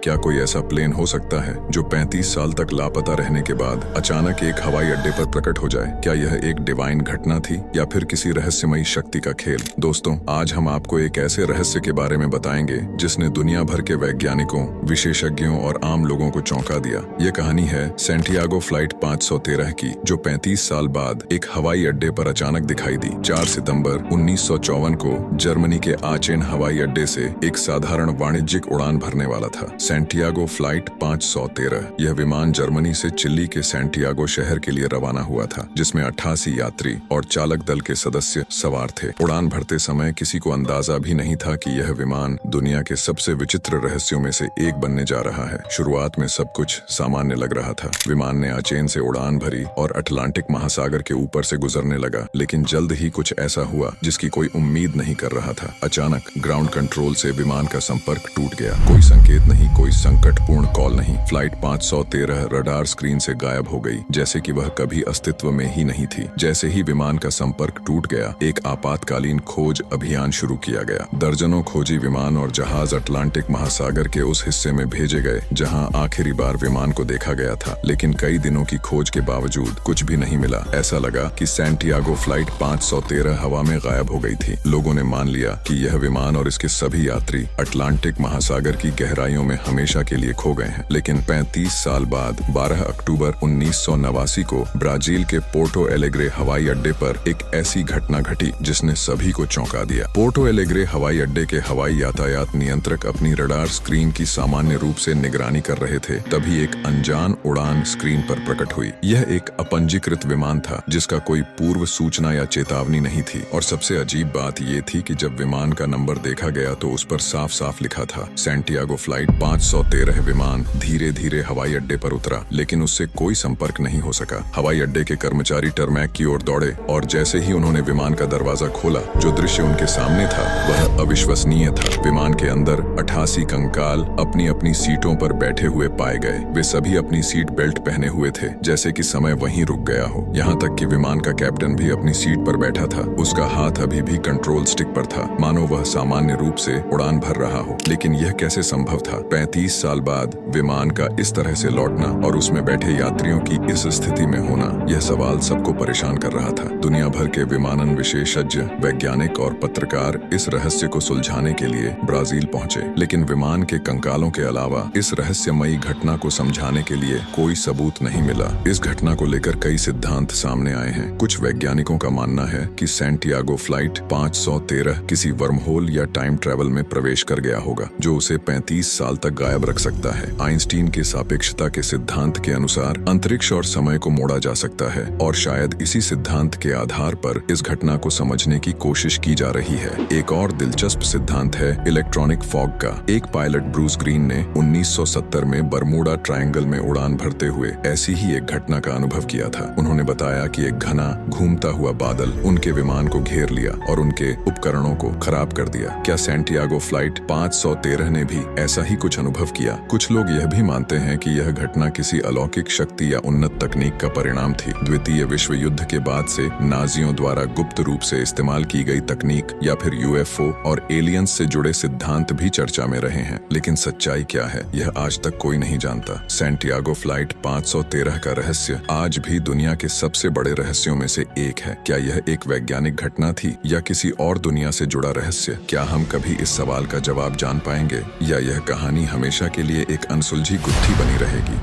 क्या कोई ऐसा प्लेन हो सकता है जो 35 साल तक लापता रहने के बाद अचानक एक हवाई अड्डे पर प्रकट हो जाए? क्या यह एक डिवाइन घटना थी या फिर किसी रहस्यमयी शक्ति का खेल? दोस्तों, आज हम आपको एक ऐसे रहस्य के बारे में बताएंगे जिसने दुनिया भर के वैज्ञानिकों, विशेषज्ञों और आम लोगों को चौंका दिया। ये कहानी है सैंटियागो फ्लाइट 513 की, जो 35 साल बाद एक हवाई अड्डे पर अचानक दिखाई दी। 4 सितंबर 1954 को जर्मनी के आचेन हवाई अड्डे से एक साधारण वाणिज्यिक उड़ान भरने वाला था। Santiago flight 513। यह विमान जर्मनी से चिली के सैंटियागो शहर के लिए रवाना हुआ था, जिसमें 88 यात्री और चालक दल के सदस्य सवार थे। उड़ान भरते समय किसी को अंदाजा भी नहीं था कि यह विमान दुनिया के सबसे विचित्र रहस्यों में से एक बनने जा रहा है। शुरुआत में सब कुछ सामान्य लग रहा था। विमान ने आचेन से उड़ान भरी और अटलांटिक महासागर के ऊपर से गुजरने लगा, लेकिन जल्द ही कुछ ऐसा हुआ जिसकी कोई उम्मीद नहीं कर रहा था। अचानक ग्राउंड कंट्रोल से विमान का संपर्क टूट गया। कोई संकेत नहीं, कोई संकटपूर्ण कॉल नहीं। फ्लाइट 513 रडार स्क्रीन से गायब हो गई, जैसे कि वह कभी अस्तित्व में ही नहीं थी। जैसे ही विमान का संपर्क टूट गया, एक आपातकालीन खोज अभियान शुरू किया गया। दर्जनों खोजी विमान और जहाज अटलांटिक महासागर के उस हिस्से में भेजे गए जहां आखिरी बार विमान को देखा गया था, लेकिन कई दिनों की खोज के बावजूद कुछ भी नहीं मिला। ऐसा लगा कि सैंटियागो फ्लाइट 513 हवा में गायब हो गई थी। लोगों ने मान लिया कि यह विमान और इसके सभी यात्री अटलांटिक महासागर की गहराइयों में हमेशा के लिए खो गए हैं। लेकिन 35 साल बाद 12 अक्टूबर 1989 को ब्राजील के पोर्टो एलेग्रे हवाई अड्डे पर एक ऐसी घटना घटी जिसने सभी को चौंका दिया। पोर्टो एलेग्रे हवाई अड्डे के हवाई यातायात नियंत्रक अपनी रडार स्क्रीन की सामान्य रूप से निगरानी कर रहे थे, तभी एक अनजान उड़ान स्क्रीन पर प्रकट हुई। यह एक अपंजीकृत विमान था जिसका कोई पूर्व सूचना या चेतावनी नहीं थी। और सबसे अजीब बात यह थी कि जब विमान का नंबर देखा गया तो उस पर साफ साफ लिखा था सैंटियागो फ्लाइट 513। विमान धीरे धीरे हवाई अड्डे पर उतरा, लेकिन उससे कोई संपर्क नहीं हो सका। हवाई अड्डे के कर्मचारी टरमैक की ओर दौड़े और जैसे ही उन्होंने विमान का दरवाजा खोला, जो दृश्य उनके सामने था वह अविश्वसनीय था। विमान के अंदर 88 कंकाल अपनी अपनी सीटों पर बैठे हुए पाए गए। वे सभी अपनी सीट बेल्ट पहने हुए थे, जैसे कि समय वहीं रुक गया हो। यहाँ तक कि विमान का कैप्टन भी अपनी सीट पर बैठा था। उसका हाथ अभी भी कंट्रोल स्टिक पर था, मानो वह सामान्य रूप से उड़ान भर रहा हो। लेकिन यह कैसे संभव था? 35 साल बाद विमान का इस तरह से लौटना और उसमें बैठे यात्रियों की इस स्थिति में होना, यह सवाल सबको परेशान कर रहा था। दुनिया भर के विमानन विशेषज्ञ, वैज्ञानिक और पत्रकार इस रहस्य को सुलझाने के लिए ब्राजील पहुंचे, लेकिन विमान के कंकालों के अलावा इस रहस्यमयी घटना को समझाने के लिए कोई सबूत नहीं मिला। इस घटना को लेकर कई सिद्धांत सामने आए हैं। कुछ वैज्ञानिकों का मानना है कि सैंटियागो फ्लाइट 513 किसी वर्महोल या टाइम ट्रेवल में प्रवेश कर गया होगा, जो उसे 35 साल तक गायब रख सकता है। आइंस्टीन के सापेक्षता के सिद्धांत के अनुसार अंतरिक्ष और समय को मोड़ा जा सकता है, और शायद इसी सिद्धांत के आधार पर इस घटना को समझने की कोशिश की जा रही है। एक और दिलचस्प सिद्धांत है इलेक्ट्रॉनिक फॉग का। एक पायलट ब्रूस ग्रीन ने 1970 में बरमूडा ट्रायंगल में उड़ान भरते हुए ऐसी ही एक घटना का अनुभव किया था। उन्होंने बताया कि एक घना घूमता हुआ बादल उनके विमान को घेर लिया और उनके उपकरणों को खराब कर दिया। क्या सैंटियागो फ्लाइट 513 ने भी ऐसा ही कुछ अनुभव किया? कुछ लोग यह भी मानते हैं कि यह घटना किसी अलौकिक शक्ति या उन्नत तकनीक का परिणाम थी। द्वितीय विश्व युद्ध के बाद से नाजियों द्वारा गुप्त रूप से इस्तेमाल की गई तकनीक या फिर यूएफओ और एलियंस से जुड़े सिद्धांत भी चर्चा में रहे हैं। लेकिन सच्चाई क्या है, यह आज तक कोई नहीं जानता। सैंटियागो फ्लाइट 513 का रहस्य आज भी दुनिया के सबसे बड़े रहस्यों में से एक है। क्या यह एक वैज्ञानिक घटना थी या किसी और दुनिया से जुड़ा रहस्य? क्या हम कभी इस सवाल का जवाब जान पाएंगे, या यह कहानी हमेशा के लिए एक अनसुलझी गुत्थी बनी रहेगी?